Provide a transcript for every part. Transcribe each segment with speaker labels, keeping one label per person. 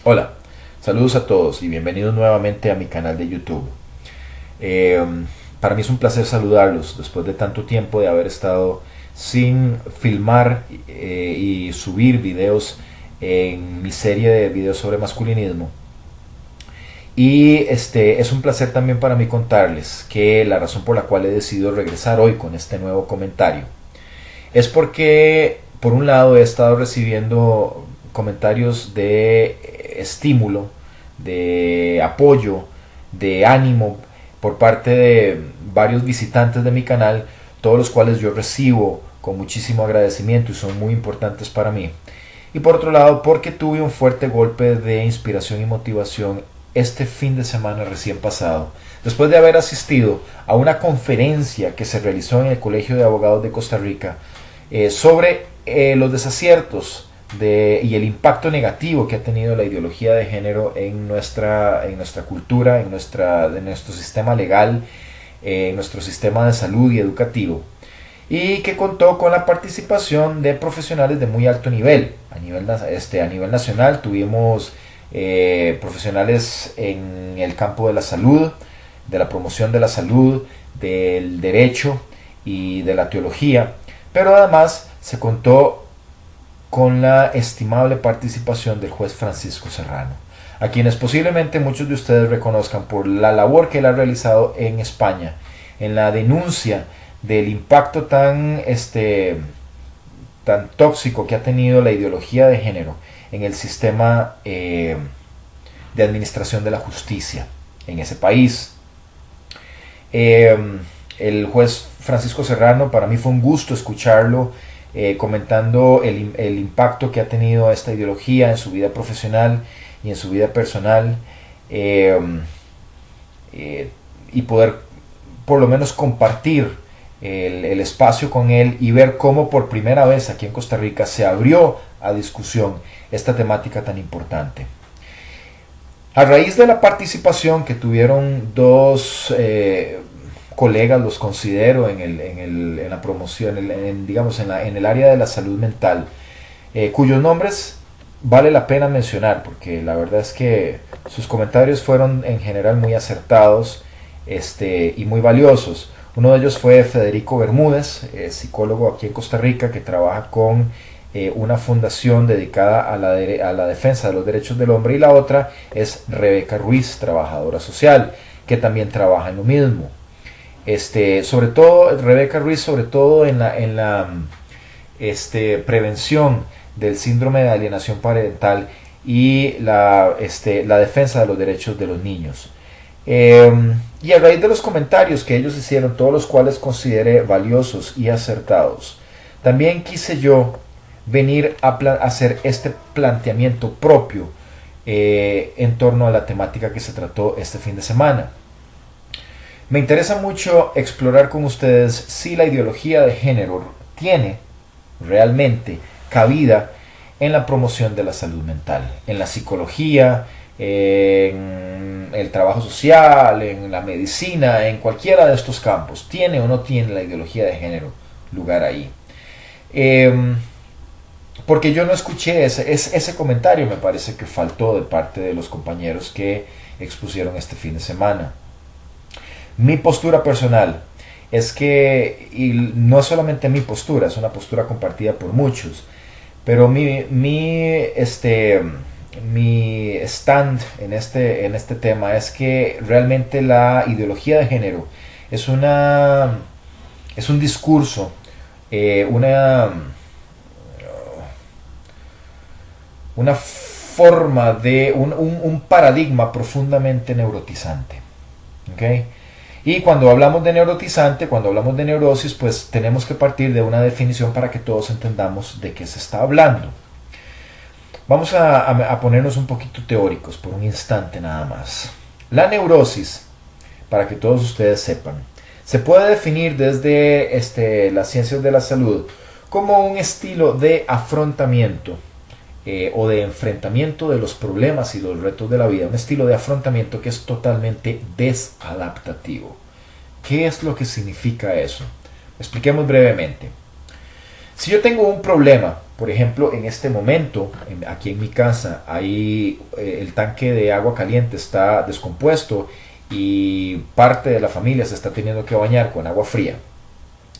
Speaker 1: Hola, saludos a todos y bienvenidos nuevamente a mi canal de YouTube. Eh, para mí es un placer saludarlos después de tanto tiempo de haber estado sin filmar y subir videos en mi serie de videos sobre masculinismo. Y es un placer también para mí contarles que la razón por la cual he decidido regresar hoy con este nuevo comentario es porque, por un lado, he estado recibiendo comentarios de estímulo, de apoyo, de ánimo por parte de varios visitantes de mi canal, todos los cuales yo recibo con muchísimo agradecimiento y son muy importantes para mí. Y por otro lado, porque tuve un fuerte golpe de inspiración y motivación este fin de semana recién pasado, después de haber asistido a una conferencia que se realizó en el Colegio de Abogados de Costa Rica sobre los desaciertos y el impacto negativo que ha tenido la ideología de género en nuestra cultura, en nuestro sistema legal, en nuestro sistema de salud y educativo, y que contó con la participación de profesionales de muy alto nivel. A nivel nacional tuvimos profesionales en el campo de la salud, de la promoción de la salud, del derecho y de la teología, pero además se contó con la estimable participación del juez Francisco Serrano, a quienes posiblemente muchos de ustedes reconozcan por la labor que él ha realizado en España, en la denuncia del impacto tan tóxico que ha tenido la ideología de género en el sistema de administración de la justicia en ese país. Eh, el juez Francisco Serrano, para mí fue un gusto escucharlo comentando el impacto que ha tenido esta ideología en su vida profesional y en su vida personal, eh, y poder por lo menos compartir el espacio con él y ver cómo por primera vez aquí en Costa Rica se abrió a discusión esta temática tan importante. A raíz de la participación que tuvieron dos colegas, los considero en la promoción, digamos en el área de la salud mental, cuyos nombres vale la pena mencionar porque la verdad es que sus comentarios fueron en general muy acertados y muy valiosos. Uno de ellos fue Federico Bermúdez, psicólogo aquí en Costa Rica, que trabaja con una fundación dedicada a la defensa de los derechos del hombre, y la otra es Rebeca Ruiz, trabajadora social, que también trabaja en lo mismo. Sobre todo, Rebeca Ruiz, sobre todo en la prevención del síndrome de alienación parental y la defensa de los derechos de los niños. Y a raíz de los comentarios que ellos hicieron, todos los cuales consideré valiosos y acertados, también quise yo venir a hacer este planteamiento propio en torno a la temática que se trató este fin de semana. Me interesa mucho explorar con ustedes si la ideología de género tiene realmente cabida en la promoción de la salud mental, en la psicología, en el trabajo social, en la medicina, en cualquiera de estos campos. ¿Tiene o no tiene la ideología de género lugar ahí? Porque yo no escuché ese comentario, me parece que faltó de parte de los compañeros que expusieron este fin de semana. Mi postura personal es que, y no solamente mi postura, es una postura compartida por muchos, pero mi stand en este tema es que realmente la ideología de género es un discurso, una forma de un paradigma profundamente neurotizante. ¿Okay? Y cuando hablamos de neurotizante, cuando hablamos de neurosis, pues tenemos que partir de una definición para que todos entendamos de qué se está hablando. Vamos a ponernos un poquito teóricos por un instante nada más. La neurosis, para que todos ustedes sepan, se puede definir desde las ciencias de la salud como un estilo de afrontamiento o de enfrentamiento de los problemas y los retos de la vida, un estilo de afrontamiento que es totalmente desadaptativo. ¿Qué es lo que significa eso? Expliquemos brevemente. Si yo tengo un problema, por ejemplo, en este momento, aquí en mi casa, ahí el tanque de agua caliente está descompuesto y parte de la familia se está teniendo que bañar con agua fría.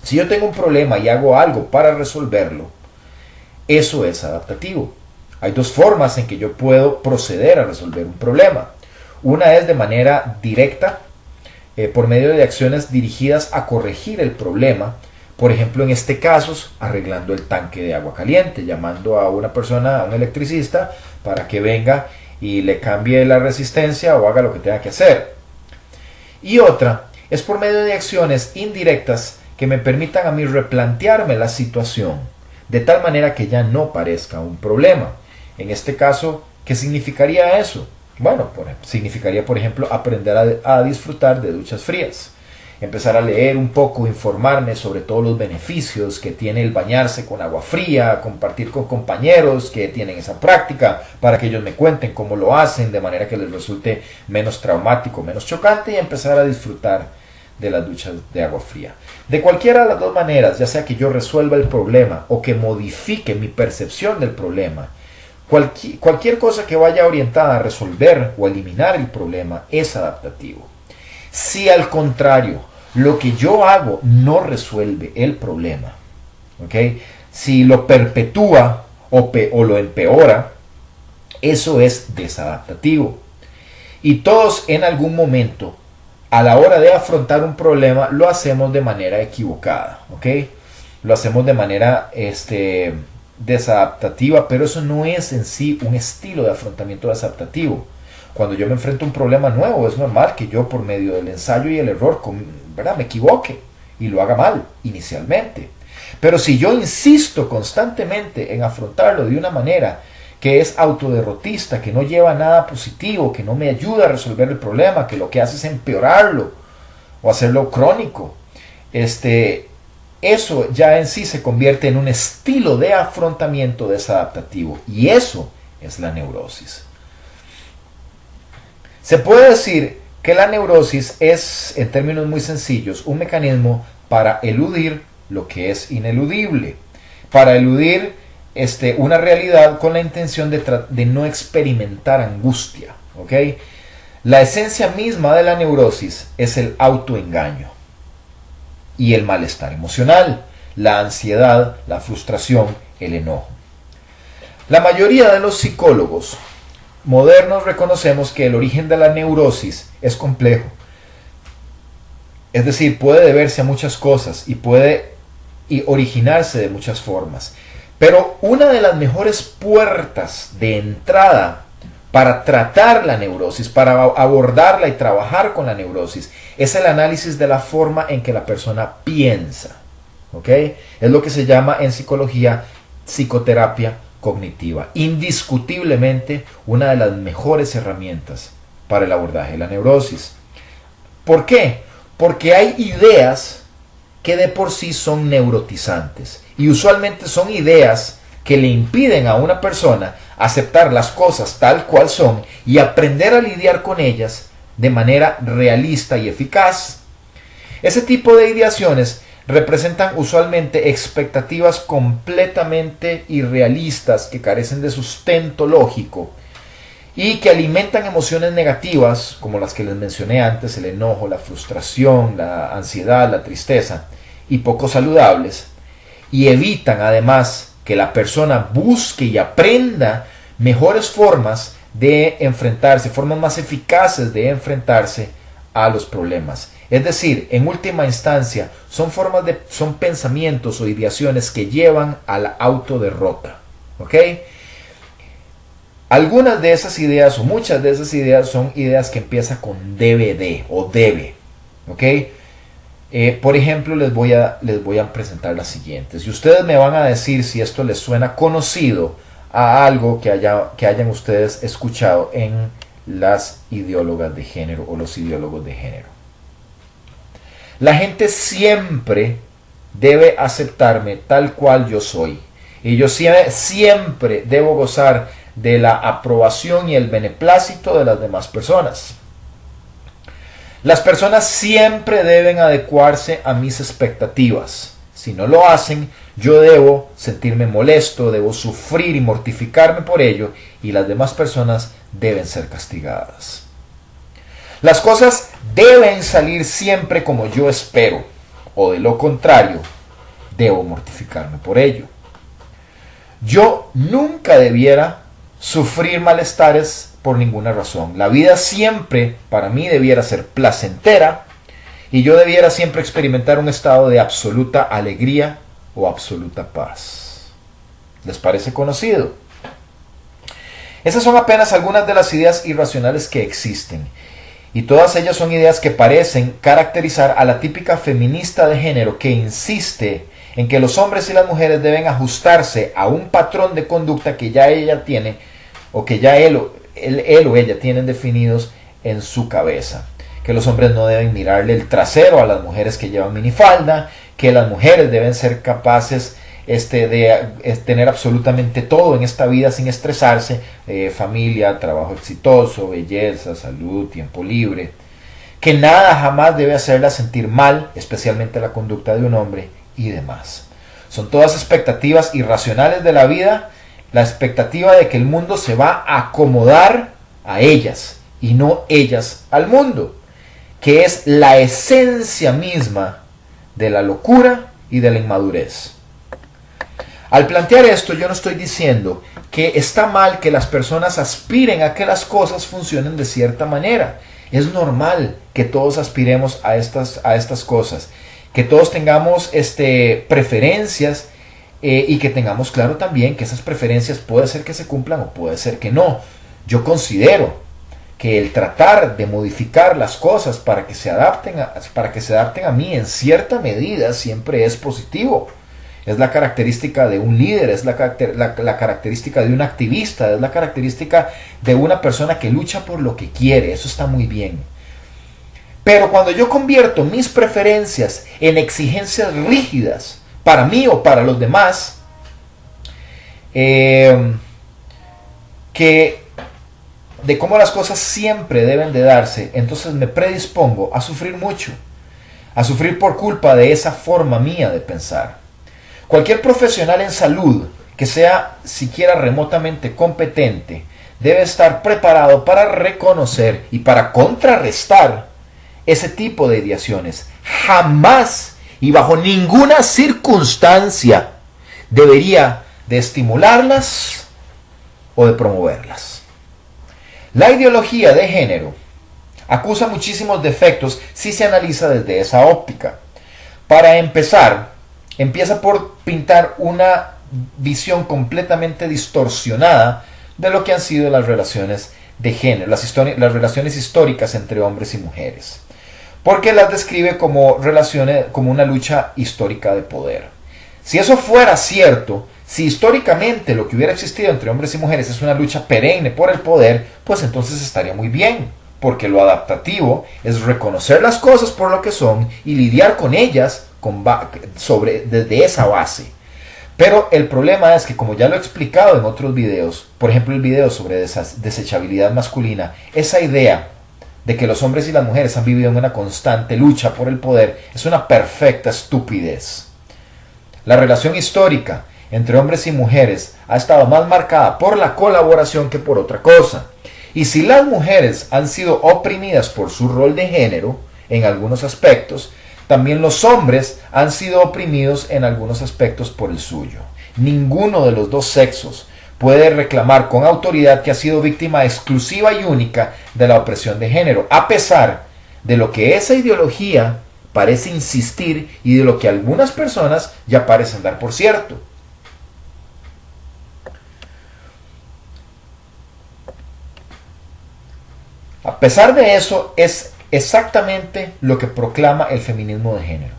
Speaker 1: Si yo tengo un problema y hago algo para resolverlo, eso es adaptativo. Hay dos formas en que yo puedo proceder a resolver un problema. Una es de manera directa, por medio de acciones dirigidas a corregir el problema. Por ejemplo, en este caso, arreglando el tanque de agua caliente, llamando a una persona, a un electricista, para que venga y le cambie la resistencia o haga lo que tenga que hacer. Y otra es por medio de acciones indirectas que me permitan a mí replantearme la situación, de tal manera que ya no parezca un problema. En este caso, ¿qué significaría eso? Bueno, significaría, por ejemplo, aprender a disfrutar de duchas frías. Empezar a leer un poco, informarme sobre todos los beneficios que tiene el bañarse con agua fría, compartir con compañeros que tienen esa práctica para que ellos me cuenten cómo lo hacen de manera que les resulte menos traumático, menos chocante, y empezar a disfrutar de las duchas de agua fría. De cualquiera de las dos maneras, ya sea que yo resuelva el problema o que modifique mi percepción del problema, cualquier cosa que vaya orientada a resolver o eliminar el problema es adaptativo. Si al contrario, lo que yo hago no resuelve el problema, ¿okay? Si lo perpetúa o lo empeora, eso es desadaptativo. Y todos en algún momento, a la hora de afrontar un problema, lo hacemos de manera equivocada, ¿okay? Lo hacemos de manera desadaptativa, pero eso no es en sí un estilo de afrontamiento desadaptativo. Cuando yo me enfrento a un problema nuevo, es normal que yo, por medio del ensayo y el error, me equivoque y lo haga mal inicialmente. Pero si yo insisto constantemente en afrontarlo de una manera que es autoderrotista, que no lleva nada positivo, que no me ayuda a resolver el problema, que lo que hace es empeorarlo o hacerlo crónico, eso ya en sí se convierte en un estilo de afrontamiento desadaptativo, y eso es la neurosis. Se puede decir que la neurosis es, en términos muy sencillos, un mecanismo para eludir lo que es ineludible, para eludir una realidad con la intención de no experimentar angustia, ¿okay? La esencia misma de la neurosis es el autoengaño y el malestar emocional, la ansiedad, la frustración, el enojo. La mayoría de los psicólogos modernos reconocemos que el origen de la neurosis es complejo. Es decir, puede deberse a muchas cosas y puede originarse de muchas formas. Pero una de las mejores puertas de entrada para tratar la neurosis, para abordarla y trabajar con la neurosis, es el análisis de la forma en que la persona piensa. ¿Okay? Es lo que se llama en psicología psicoterapia cognitiva. Indiscutiblemente una de las mejores herramientas para el abordaje de la neurosis. ¿Por qué? Porque hay ideas que de por sí son neurotizantes y usualmente son ideas que le impiden a una persona aceptar las cosas tal cual son y aprender a lidiar con ellas de manera realista y eficaz. Ese tipo de ideaciones representan usualmente expectativas completamente irrealistas que carecen de sustento lógico y que alimentan emociones negativas como las que les mencioné antes, el enojo, la frustración, la ansiedad, la tristeza, y poco saludables, y evitan además que la persona busque y aprenda mejores formas de enfrentarse, formas más eficaces de enfrentarse a los problemas. Es decir, en última instancia, son pensamientos o ideaciones que llevan a la autoderrota. ¿Ok? Algunas de esas ideas o muchas de esas ideas son ideas que empiezan con DVD o debe. ¿Ok? Por ejemplo, les voy a presentar las siguientes. Y ustedes me van a decir si esto les suena conocido a algo que hayan ustedes escuchado en las ideólogas de género o los ideólogos de género. La gente siempre debe aceptarme tal cual yo soy. Y yo siempre debo gozar de la aprobación y el beneplácito de las demás personas. Las personas siempre deben adecuarse a mis expectativas. Si no lo hacen, Yo debo sentirme molesto, debo sufrir y mortificarme por ello, y las demás personas deben ser castigadas. Las cosas deben salir siempre como yo espero, o de lo contrario, debo mortificarme por ello. Yo nunca debiera sufrir malestares por ninguna razón. La vida siempre para mí debiera ser placentera y yo debiera siempre experimentar un estado de absoluta alegría o absoluta paz. ¿Les parece conocido? Esas son apenas algunas de las ideas irracionales que existen. Y todas ellas son ideas que parecen caracterizar a la típica feminista de género que insiste en que los hombres y las mujeres deben ajustarse a un patrón de conducta que ya ella tiene o que ya él o ella tienen definidos en su cabeza. Que los hombres no deben mirarle el trasero a las mujeres que llevan minifalda, que las mujeres deben ser capaces de tener absolutamente todo en esta vida sin estresarse, familia, trabajo exitoso, belleza, salud, tiempo libre, que nada jamás debe hacerla sentir mal, especialmente la conducta de un hombre y demás. Son todas expectativas irracionales de la vida, la expectativa de que el mundo se va a acomodar a ellas y no ellas al mundo, que es la esencia misma de la locura y de la inmadurez. Al plantear esto, yo no estoy diciendo que está mal que las personas aspiren a que las cosas funcionen de cierta manera. Es normal que todos aspiremos a estas cosas, que todos tengamos preferencias y que tengamos claro también que esas preferencias puede ser que se cumplan o puede ser que no. Yo considero que el tratar de modificar las cosas para que se adapten a mí en cierta medida siempre es positivo. Es la característica de un líder, es la característica de un activista, es la característica de una persona que lucha por lo que quiere. Eso está muy bien. Pero cuando yo convierto mis preferencias en exigencias rígidas para mí o para los demás, de cómo las cosas siempre deben de darse, entonces me predispongo a sufrir mucho, a sufrir por culpa de esa forma mía de pensar. Cualquier profesional en salud que sea siquiera remotamente competente debe estar preparado para reconocer y para contrarrestar ese tipo de ideaciones. Jamás y bajo ninguna circunstancia debería de estimularlas o de promoverlas. La ideología de género acusa muchísimos defectos si se analiza desde esa óptica. Para empezar, empieza por pintar una visión completamente distorsionada de lo que han sido las relaciones de género, las relaciones históricas entre hombres y mujeres, porque las describe como una lucha histórica de poder. Si eso fuera cierto, si históricamente lo que hubiera existido entre hombres y mujeres es una lucha perenne por el poder, pues entonces estaría muy bien, porque lo adaptativo es reconocer las cosas por lo que son y lidiar con ellas desde esa base. Pero el problema es que, como ya lo he explicado en otros videos, por ejemplo el video sobre desechabilidad masculina, esa idea de que los hombres y las mujeres han vivido en una constante lucha por el poder es una perfecta estupidez. La relación histórica entre hombres y mujeres ha estado más marcada por la colaboración que por otra cosa. Y si las mujeres han sido oprimidas por su rol de género en algunos aspectos, también los hombres han sido oprimidos en algunos aspectos por el suyo. Ninguno de los dos sexos puede reclamar con autoridad que ha sido víctima exclusiva y única de la opresión de género, a pesar de lo que esa ideología parece insistir y de lo que algunas personas ya parecen dar por cierto. A pesar de eso, es exactamente lo que proclama el feminismo de género.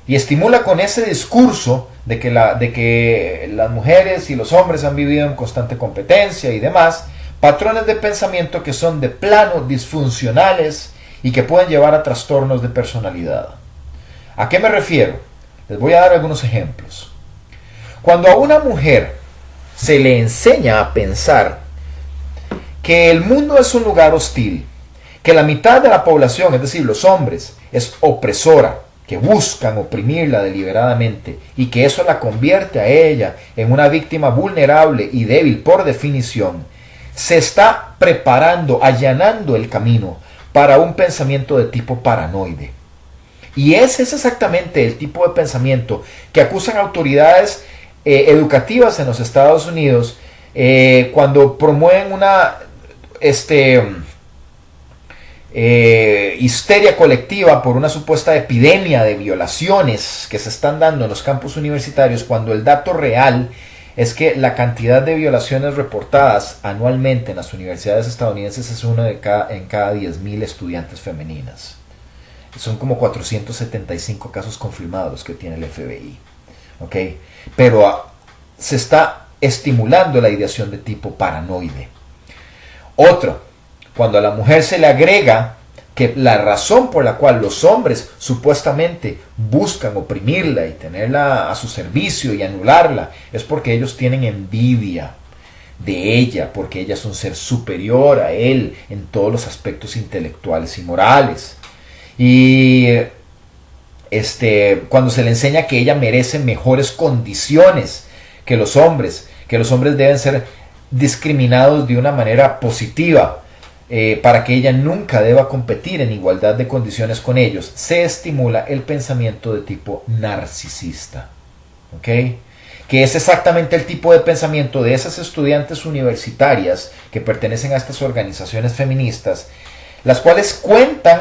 Speaker 1: Y estimula con ese discurso de que las mujeres y los hombres han vivido en constante competencia y demás, patrones de pensamiento que son de plano disfuncionales y que pueden llevar a trastornos de personalidad. ¿A qué me refiero? Les voy a dar algunos ejemplos. Cuando a una mujer se le enseña a pensar que el mundo es un lugar hostil, que la mitad de la población, es decir, los hombres, es opresora, que buscan oprimirla deliberadamente y que eso la convierte a ella en una víctima vulnerable y débil por definición, se está preparando, allanando el camino para un pensamiento de tipo paranoide. Y ese es exactamente el tipo de pensamiento que acusan autoridades educativas en los Estados Unidos cuando promueven una histeria colectiva por una supuesta epidemia de violaciones que se están dando en los campus universitarios, cuando el dato real es que la cantidad de violaciones reportadas anualmente en las universidades estadounidenses es una en cada 10.000 estudiantes femeninas. Son como 475 casos confirmados que tiene el FBI. ¿Okay? Pero se está estimulando la ideación de tipo paranoide. Otro, cuando a la mujer se le agrega que la razón por la cual los hombres supuestamente buscan oprimirla y tenerla a su servicio y anularla es porque ellos tienen envidia de ella, porque ella es un ser superior a él en todos los aspectos intelectuales y morales. Y cuando se le enseña que ella merece mejores condiciones que los hombres deben ser discriminados de una manera positiva, para que ella nunca deba competir en igualdad de condiciones con ellos, se estimula el pensamiento de tipo narcisista. ¿Okay? Que es exactamente el tipo de pensamiento de esas estudiantes universitarias que pertenecen a estas organizaciones feministas, las cuales cuentan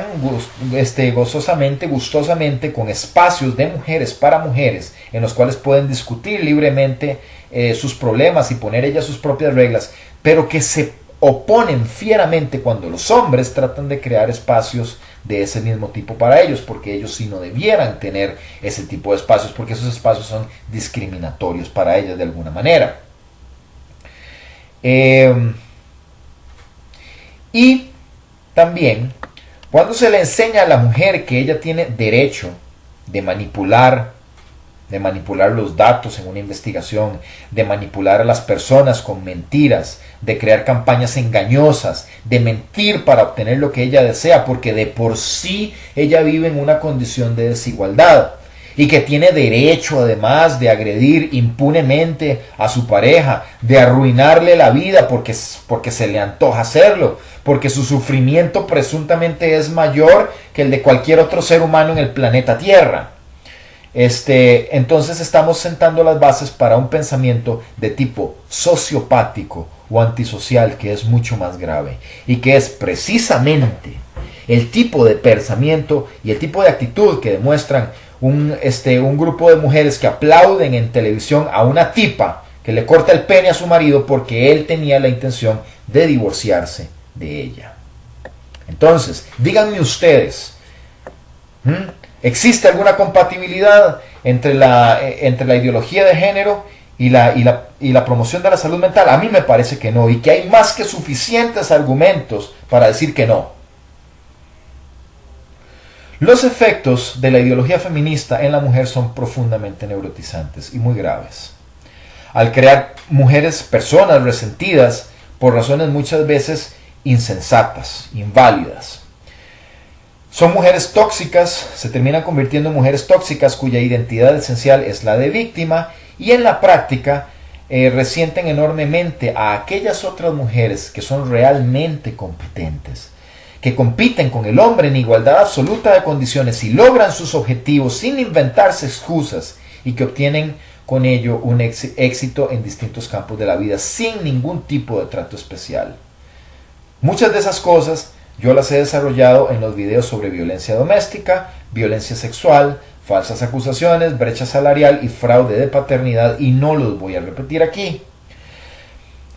Speaker 1: gustosamente con espacios de mujeres para mujeres, en los cuales pueden discutir libremente sus problemas y poner ellas sus propias reglas, pero que se oponen fieramente cuando los hombres tratan de crear espacios de ese mismo tipo para ellos, porque ellos sí no debieran tener ese tipo de espacios, porque esos espacios son discriminatorios para ellas de alguna manera. Y también, cuando se le enseña a la mujer que ella tiene derecho de manipular los datos en una investigación, de manipular a las personas con mentiras, de crear campañas engañosas, de mentir para obtener lo que ella desea, porque de por sí ella vive en una condición de desigualdad, y que tiene derecho además de agredir impunemente a su pareja, de arruinarle la vida porque se le antoja hacerlo, porque su sufrimiento presuntamente es mayor que el de cualquier otro ser humano en el planeta Tierra. Entonces estamos sentando las bases para un pensamiento de tipo sociopático o antisocial, que es mucho más grave, y que es precisamente el tipo de pensamiento y el tipo de actitud que demuestran un grupo de mujeres que aplauden en televisión a una tipa que le corta el pene a su marido porque él tenía la intención de divorciarse de ella. Entonces, díganme ustedes, ¿existe alguna compatibilidad entre la ideología de género y la promoción de la salud mental? A mí me parece que no, y que hay más que suficientes argumentos para decir que no. Los efectos de la ideología feminista en la mujer son profundamente neurotizantes y muy graves. Al crear personas resentidas por razones muchas veces insensatas, inválidas. Son mujeres tóxicas, se terminan convirtiendo en mujeres tóxicas cuya identidad esencial es la de víctima, y en la práctica resienten enormemente a aquellas otras mujeres que son realmente competentes, que compiten con el hombre en igualdad absoluta de condiciones y logran sus objetivos sin inventarse excusas, y que obtienen con ello un éxito en distintos campos de la vida sin ningún tipo de trato especial. Muchas de esas cosas yo las he desarrollado en los videos sobre violencia doméstica, violencia sexual, falsas acusaciones, brecha salarial y fraude de paternidad, y no los voy a repetir aquí.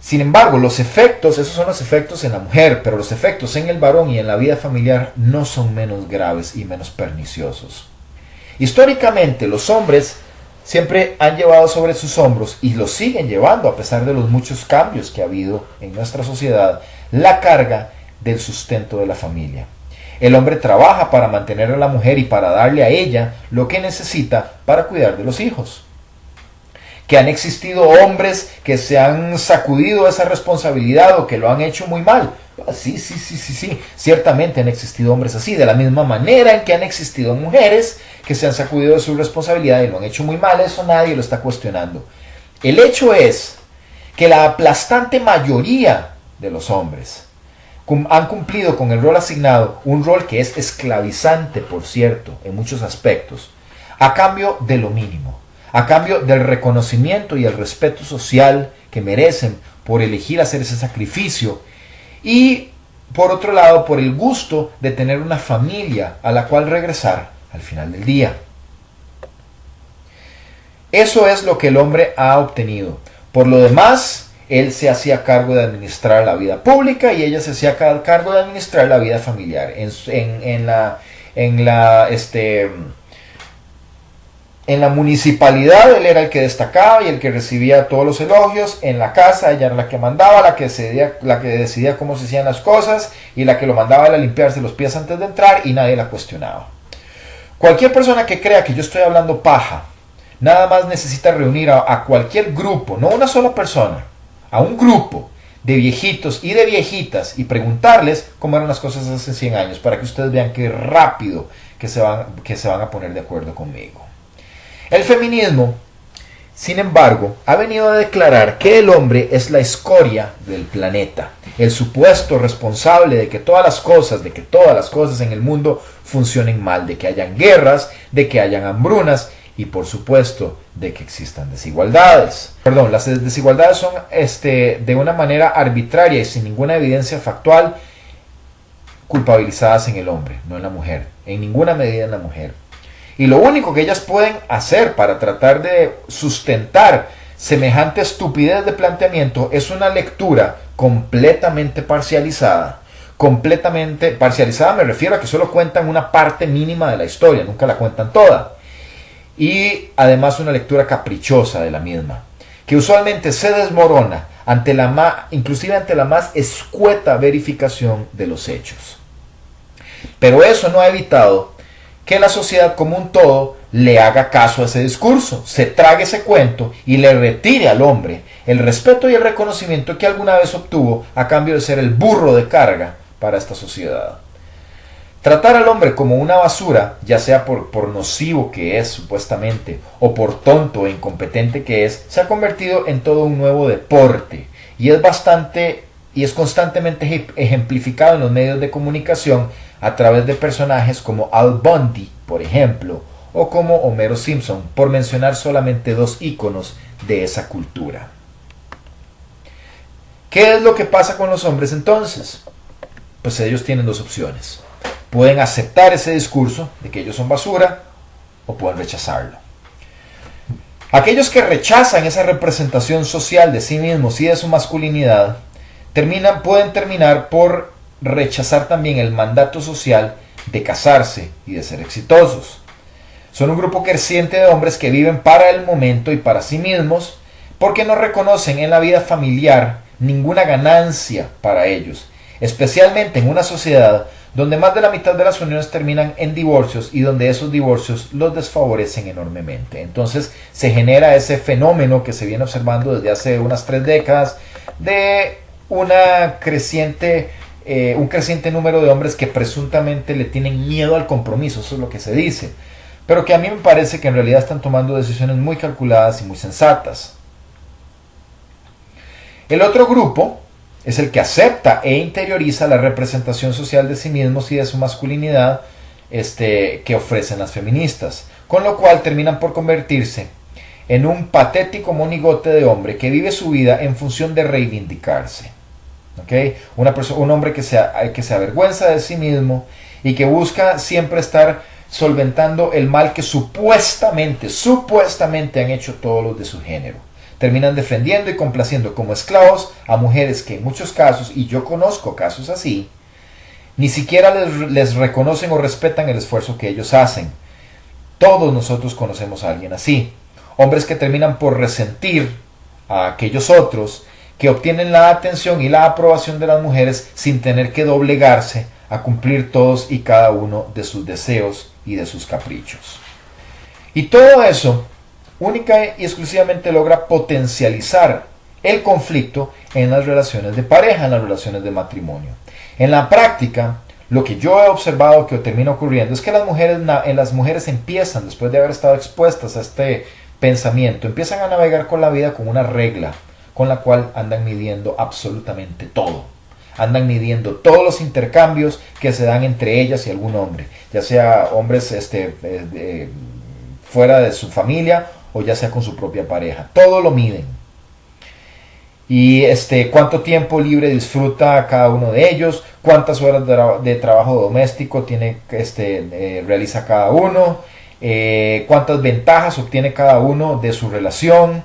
Speaker 1: Sin embargo, los efectos, esos son los efectos en la mujer, pero los efectos en el varón y en la vida familiar no son menos graves y menos perniciosos. Históricamente, los hombres siempre han llevado sobre sus hombros, y lo siguen llevando a pesar de los muchos cambios que ha habido en nuestra sociedad, la carga del sustento de la familia. El hombre trabaja para mantener a la mujer y para darle a ella lo que necesita para cuidar de los hijos. Que han existido hombres que se han sacudido esa responsabilidad o que lo han hecho muy mal. Sí, sí, sí, sí, sí. Ciertamente han existido hombres así, de la misma manera en que han existido mujeres que se han sacudido de su responsabilidad y lo han hecho muy mal, eso nadie lo está cuestionando. El hecho es que la aplastante mayoría de los hombres han cumplido con el rol asignado, un rol que es esclavizante, por cierto, en muchos aspectos, a cambio de lo mínimo, a cambio del reconocimiento y el respeto social que merecen por elegir hacer ese sacrificio y, por otro lado, por el gusto de tener una familia a la cual regresar al final del día. Eso es lo que el hombre ha obtenido. Por lo demás, él se hacía cargo de administrar la vida pública y ella se hacía cargo de administrar la vida familiar. En la municipalidad él era el que destacaba y el que recibía todos los elogios. En la casa ella era la que mandaba, la que decidía cómo se hacían las cosas y la que lo mandaba a limpiarse los pies antes de entrar y nadie la cuestionaba. Cualquier persona que crea que yo estoy hablando paja, nada más necesita reunir a cualquier grupo, no una sola persona, a un grupo de viejitos y de viejitas y preguntarles cómo eran las cosas hace 100 años para que ustedes vean qué rápido que se van a poner de acuerdo conmigo. El feminismo, sin embargo, ha venido a declarar que el hombre es la escoria del planeta, el supuesto responsable de que todas las cosas en el mundo funcionen mal, de que hayan guerras, de que hayan hambrunas y por supuesto de que existan desigualdades. Las desigualdades son de una manera arbitraria y sin ninguna evidencia factual culpabilizadas en el hombre, no en la mujer, en ninguna medida en la mujer. Y lo único que ellas pueden hacer para tratar de sustentar semejante estupidez de planteamiento es una lectura completamente parcializada. Completamente parcializada me refiero a que solo cuentan una parte mínima de la historia, nunca la cuentan toda. Y además una lectura caprichosa de la misma, que usualmente se desmorona inclusive ante la más escueta verificación de los hechos. Pero eso no ha evitado que la sociedad como un todo le haga caso a ese discurso, se trague ese cuento y le retire al hombre el respeto y el reconocimiento que alguna vez obtuvo a cambio de ser el burro de carga para esta sociedad. Tratar al hombre como una basura, ya sea por nocivo que es supuestamente, o por tonto e incompetente que es, se ha convertido en todo un nuevo deporte y es constantemente ejemplificado en los medios de comunicación a través de personajes como Al Bundy, por ejemplo, o como Homero Simpson, por mencionar solamente dos íconos de esa cultura. ¿Qué es lo que pasa con los hombres entonces? Pues ellos tienen dos opciones. Pueden aceptar ese discurso de que ellos son basura o pueden rechazarlo. Aquellos que rechazan esa representación social de sí mismos y de su masculinidad pueden terminar por rechazar también el mandato social de casarse y de ser exitosos. Son un grupo creciente de hombres que viven para el momento y para sí mismos porque no reconocen en la vida familiar ninguna ganancia para ellos, especialmente en una sociedad donde más de la mitad de las uniones terminan en divorcios y donde esos divorcios los desfavorecen enormemente. Entonces se genera ese fenómeno que se viene observando desde hace unas 3 décadas de un creciente número de hombres que presuntamente le tienen miedo al compromiso, eso es lo que se dice, pero que a mí me parece que en realidad están tomando decisiones muy calculadas y muy sensatas. El otro grupo es el que acepta e interioriza la representación social de sí mismos y de su masculinidad que ofrecen las feministas, con lo cual terminan por convertirse en un patético monigote de hombre que vive su vida en función de reivindicarse. ¿Okay? Un hombre que se avergüenza de sí mismo y que busca siempre estar solventando el mal que supuestamente han hecho todos los de su género. Terminan defendiendo y complaciendo como esclavos a mujeres que en muchos casos, y yo conozco casos así, ni siquiera les reconocen o respetan el esfuerzo que ellos hacen. Todos nosotros conocemos a alguien así. Hombres que terminan por resentir a aquellos otros que obtienen la atención y la aprobación de las mujeres sin tener que doblegarse a cumplir todos y cada uno de sus deseos y de sus caprichos. Y todo eso única y exclusivamente logra potencializar el conflicto en las relaciones de pareja, en las relaciones de matrimonio. En la práctica, lo que yo he observado que termina ocurriendo es que las mujeres empiezan, después de haber estado expuestas a este pensamiento, empiezan a navegar con la vida con una regla con la cual andan midiendo absolutamente todo. Andan midiendo todos los intercambios que se dan entre ellas y algún hombre, ya sea hombres fuera de su familia o ya sea con su propia pareja. Todo lo miden. Y cuánto tiempo libre disfruta cada uno de ellos, cuántas horas de trabajo doméstico realiza cada uno, cuántas ventajas obtiene cada uno de su relación,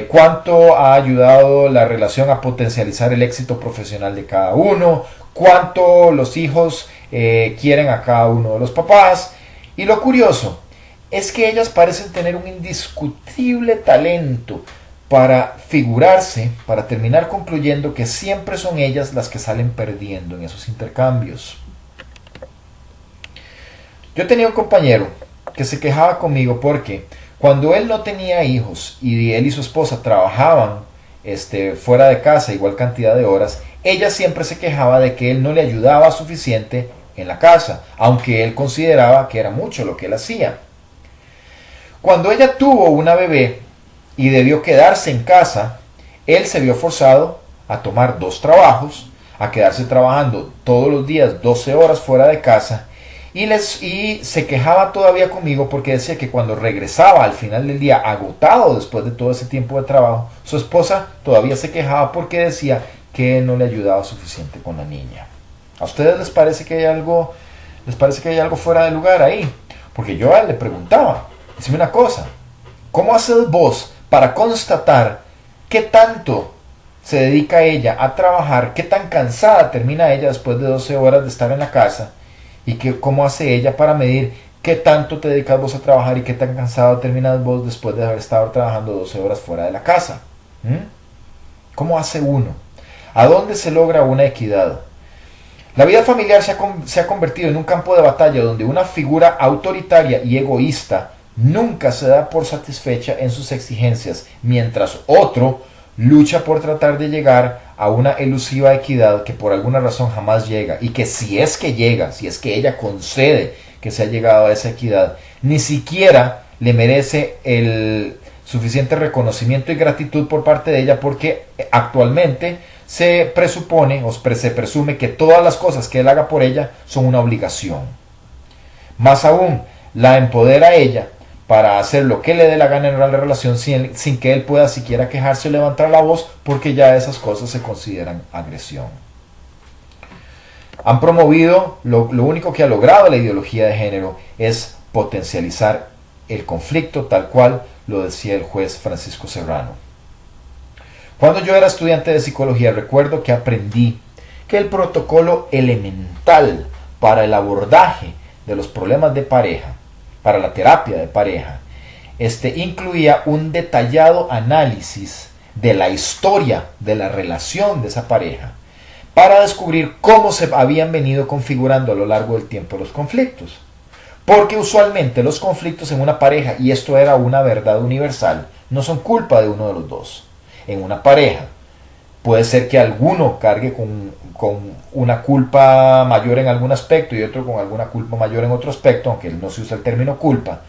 Speaker 1: cuánto ha ayudado la relación a potencializar el éxito profesional de cada uno, cuánto los hijos quieren a cada uno de los papás. Y lo curioso es que ellas parecen tener un indiscutible talento para figurarse, para terminar concluyendo que siempre son ellas las que salen perdiendo en esos intercambios. Yo tenía un compañero que se quejaba conmigo porque cuando él no tenía hijos y él y su esposa trabajaban fuera de casa igual cantidad de horas, ella siempre se quejaba de que él no le ayudaba suficiente en la casa, aunque él consideraba que era mucho lo que él hacía. Cuando ella tuvo una bebé y debió quedarse en casa, él se vio forzado a tomar 2 trabajos, a quedarse trabajando todos los días 12 horas fuera de casa, y se quejaba todavía conmigo porque decía que cuando regresaba al final del día agotado después de todo ese tiempo de trabajo, su esposa todavía se quejaba porque decía que él no le ayudaba suficiente con la niña. ¿A ustedes les parece que hay algo fuera de lugar ahí? Porque yo a él le preguntaba, dime una cosa, ¿cómo haces vos para constatar qué tanto se dedica ella a trabajar, qué tan cansada termina ella después de 12 horas de estar en la casa? ¿Y cómo hace ella para medir qué tanto te dedicas vos a trabajar y qué tan cansado terminas vos después de haber estado trabajando 12 horas fuera de la casa? ¿Cómo hace uno? ¿A dónde se logra una equidad? La vida familiar se ha convertido en un campo de batalla donde una figura autoritaria y egoísta nunca se da por satisfecha en sus exigencias, mientras otro lucha por tratar de llegar a una elusiva equidad que por alguna razón jamás llega, y que si es que llega, si es que ella concede que se ha llegado a esa equidad, ni siquiera le merece el suficiente reconocimiento y gratitud por parte de ella, porque actualmente se presupone o se presume que todas las cosas que él haga por ella son una obligación. Más aún, la empodera a ella para hacer lo que le dé la gana en la relación sin que él pueda siquiera quejarse o levantar la voz, porque ya esas cosas se consideran agresión. Han promovido, lo único que ha logrado la ideología de género es potencializar el conflicto, tal cual lo decía el juez Francisco Serrano. Cuando yo era estudiante de psicología, recuerdo que aprendí que el protocolo elemental para el abordaje de los problemas de pareja, para la terapia de pareja, incluía un detallado análisis de la historia de la relación de esa pareja para descubrir cómo se habían venido configurando a lo largo del tiempo los conflictos. Porque usualmente los conflictos en una pareja, y esto era una verdad universal, no son culpa de uno de los dos. En una pareja puede ser que alguno cargue con una culpa mayor en algún aspecto y otro con alguna culpa mayor en otro aspecto, aunque no se usa el término culpa,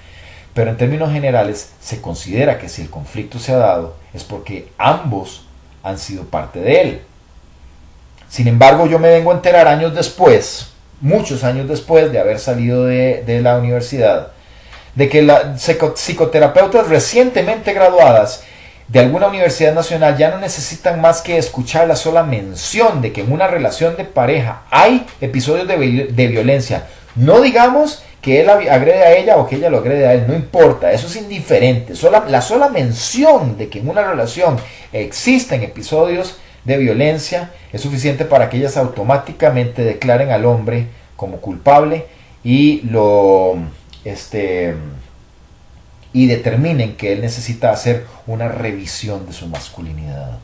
Speaker 1: pero en términos generales se considera que si el conflicto se ha dado es porque ambos han sido parte de él. Sin embargo, yo me vengo a enterar años después, muchos años después de haber salido de la universidad, de que las psicoterapeutas recientemente graduadas de alguna universidad nacional ya no necesitan más que escuchar la sola mención de que en una relación de pareja hay episodios de violencia. No digamos que él agrede a ella o que ella lo agrede a él, no importa, eso es indiferente. La sola mención de que en una relación existen episodios de violencia es suficiente para que ellas automáticamente declaren al hombre como culpable y y determinen que él necesita hacer una revisión de su masculinidad.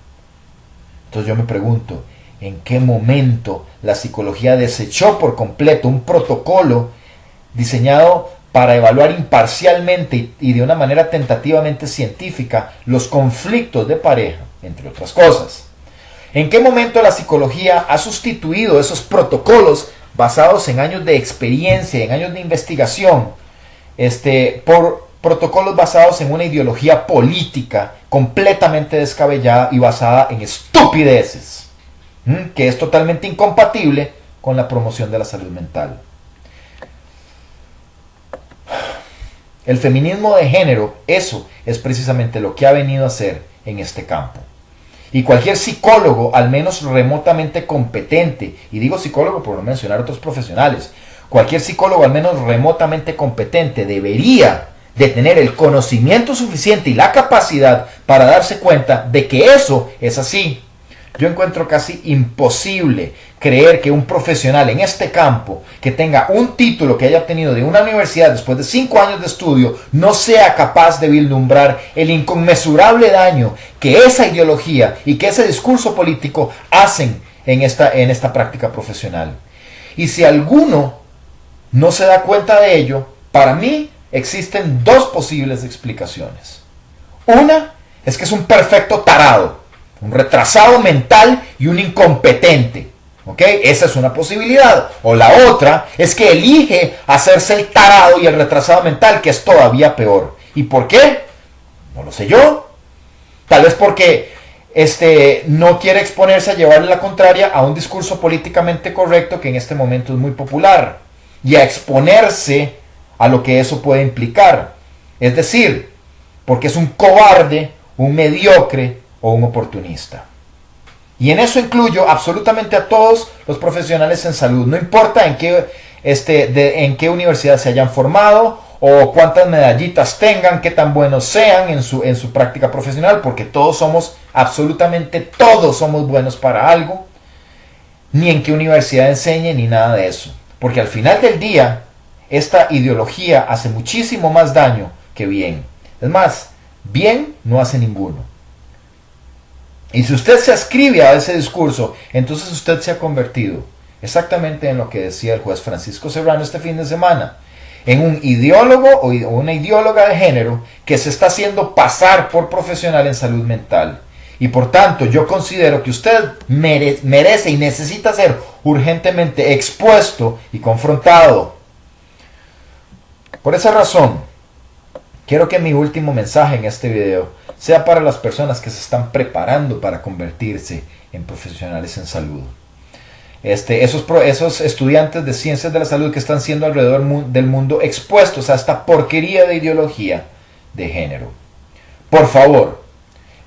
Speaker 1: Entonces yo me pregunto, ¿en qué momento la psicología desechó por completo un protocolo diseñado para evaluar imparcialmente y de una manera tentativamente científica los conflictos de pareja? entre otras cosas. ¿En qué momento la psicología ha sustituido esos protocolos basados en años de experiencia, en años de investigación, por protocolos basados en una ideología política completamente descabellada y basada en estupideces, que es totalmente incompatible con la promoción de la salud mental? El feminismo de género, eso es precisamente lo que ha venido a hacer en este campo. Y cualquier psicólogo, al menos remotamente competente, y digo psicólogo por no mencionar otros profesionales, cualquier psicólogo al menos remotamente competente debería de tener el conocimiento suficiente y la capacidad para darse cuenta de que eso es así. Yo encuentro casi imposible creer que un profesional en este campo que tenga un título que haya obtenido de una universidad después de 5 años de estudio no sea capaz de vislumbrar el inconmensurable daño que esa ideología y que ese discurso político hacen en esta práctica profesional. Y si alguno no se da cuenta de ello, para mí existen dos posibles explicaciones. Una es que es un perfecto tarado, un retrasado mental y un incompetente. ¿Ok? Esa es una posibilidad. O la otra es que elige hacerse el tarado y el retrasado mental, que es todavía peor. ¿Y por qué? No lo sé yo. Tal vez porque no quiere exponerse a llevarle la contraria a un discurso políticamente correcto que en este momento es muy popular. Y a exponerse a lo que eso puede implicar. Es decir, porque es un cobarde, un mediocre o un oportunista. Y en eso incluyo absolutamente a todos los profesionales en salud. No importa en qué universidad se hayan formado o cuántas medallitas tengan, qué tan buenos sean en su práctica profesional, porque todos somos, absolutamente todos somos buenos para algo, ni en qué universidad enseñe, ni nada de eso. Porque al final del día, esta ideología hace muchísimo más daño que bien. Es más, bien no hace ninguno. Y si usted se ascribe a ese discurso, entonces usted se ha convertido, exactamente en lo que decía el juez Francisco Serrano este fin de semana, en un ideólogo o una ideóloga de género que se está haciendo pasar por profesional en salud mental. Y por tanto, yo considero que usted merece y necesita ser urgentemente expuesto y confrontado. Por esa razón, quiero que mi último mensaje en este video sea para las personas que se están preparando para convertirse en profesionales en salud. Esos estudiantes de ciencias de la salud que están siendo alrededor del mundo expuestos a esta porquería de ideología de género. Por favor,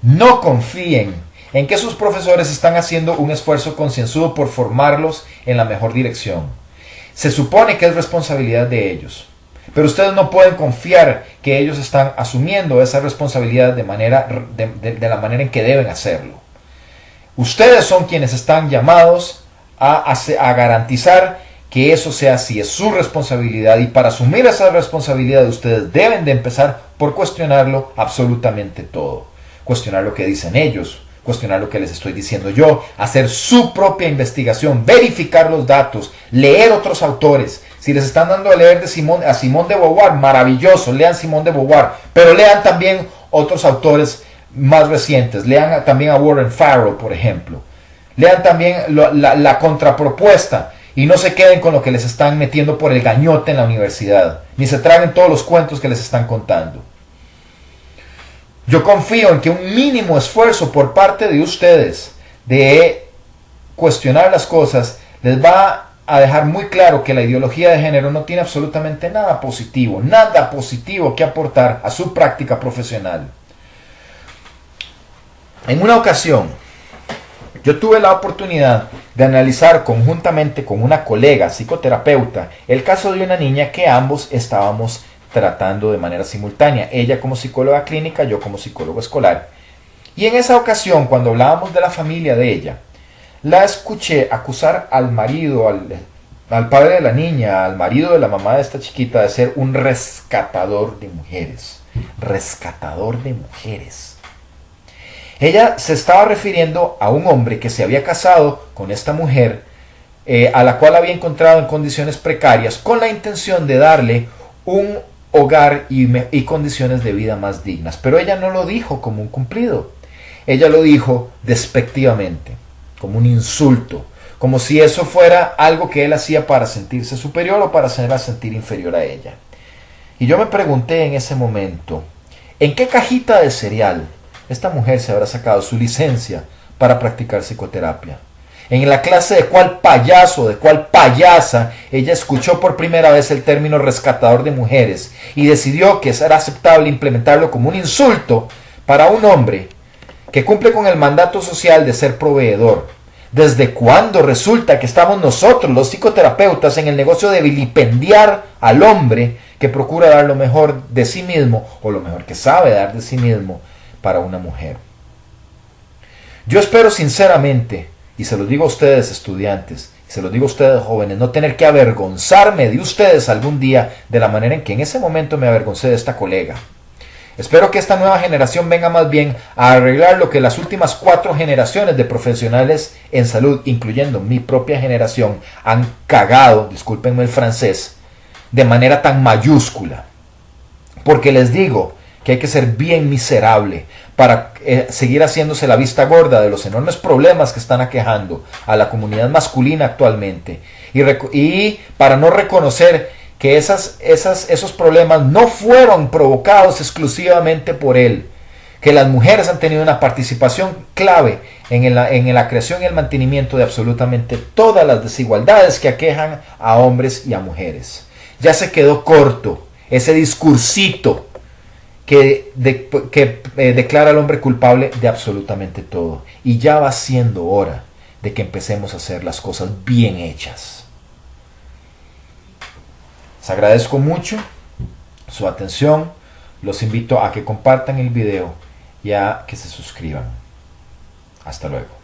Speaker 1: no confíen en que sus profesores están haciendo un esfuerzo concienzudo por formarlos en la mejor dirección. Se supone que es responsabilidad de ellos. Pero ustedes no pueden confiar que ellos están asumiendo esa responsabilidad de la manera en que deben hacerlo. Ustedes son quienes están llamados a garantizar que eso sea así. Es su responsabilidad, y para asumir esa responsabilidad ustedes deben de empezar por cuestionarlo absolutamente todo. Cuestionar lo que dicen ellos, cuestionar lo que les estoy diciendo yo, hacer su propia investigación, verificar los datos, leer otros autores. Si les están dando a leer a Simone de Beauvoir, maravilloso, lean Simone de Beauvoir, pero lean también otros autores más recientes, lean también a Warren Farrell, por ejemplo. Lean también la contrapropuesta y no se queden con lo que les están metiendo por el gañote en la universidad, ni se traguen todos los cuentos que les están contando. Yo confío en que un mínimo esfuerzo por parte de ustedes de cuestionar las cosas les va a dejar muy claro que la ideología de género no tiene absolutamente nada positivo que aportar a su práctica profesional. En una ocasión, yo tuve la oportunidad de analizar conjuntamente con una colega psicoterapeuta el caso de una niña que ambos estábamos tratando de manera simultánea, ella como psicóloga clínica, yo como psicólogo escolar. Y en esa ocasión, cuando hablábamos de la familia de ella, la escuché acusar al marido, al padre de la niña, al marido de la mamá de esta chiquita, de ser un rescatador de mujeres. Rescatador de mujeres. Ella se estaba refiriendo a un hombre que se había casado con esta mujer, a la cual había encontrado en condiciones precarias, con la intención de darle un hogar y condiciones de vida más dignas. Pero ella no lo dijo como un cumplido. ella lo dijo despectivamente, como un insulto, como si eso fuera algo que él hacía para sentirse superior o para hacerla sentir inferior a ella. Y yo me pregunté en ese momento, ¿en qué cajita de cereal esta mujer se habrá sacado su licencia para practicar psicoterapia? ¿En la clase de cuál payaso, de cuál payasa ella escuchó por primera vez el término rescatador de mujeres y decidió que era aceptable implementarlo como un insulto para un hombre que cumple con el mandato social de ser proveedor? ¿Desde cuándo resulta que estamos nosotros, los psicoterapeutas, en el negocio de vilipendiar al hombre que procura dar lo mejor de sí mismo o lo mejor que sabe dar de sí mismo para una mujer? Yo espero sinceramente, y se lo digo a ustedes estudiantes, y se lo digo a ustedes jóvenes, no tener que avergonzarme de ustedes algún día de la manera en que en ese momento me avergoncé de esta colega. Espero que esta nueva generación venga más bien a arreglar lo que las últimas 4 generaciones de profesionales en salud, incluyendo mi propia generación, han cagado, discúlpenme el francés, de manera tan mayúscula. Porque les digo que hay que ser bien miserable para seguir haciéndose la vista gorda de los enormes problemas que están aquejando a la comunidad masculina actualmente y para no reconocer que esos problemas no fueron provocados exclusivamente por él, que las mujeres han tenido una participación clave en la creación y el mantenimiento de absolutamente todas las desigualdades que aquejan a hombres y a mujeres. Ya se quedó corto ese discursito que declara al hombre culpable de absolutamente todo. Y ya va siendo hora de que empecemos a hacer las cosas bien hechas. Les agradezco mucho su atención. Los invito a que compartan el video y a que se suscriban. Hasta luego.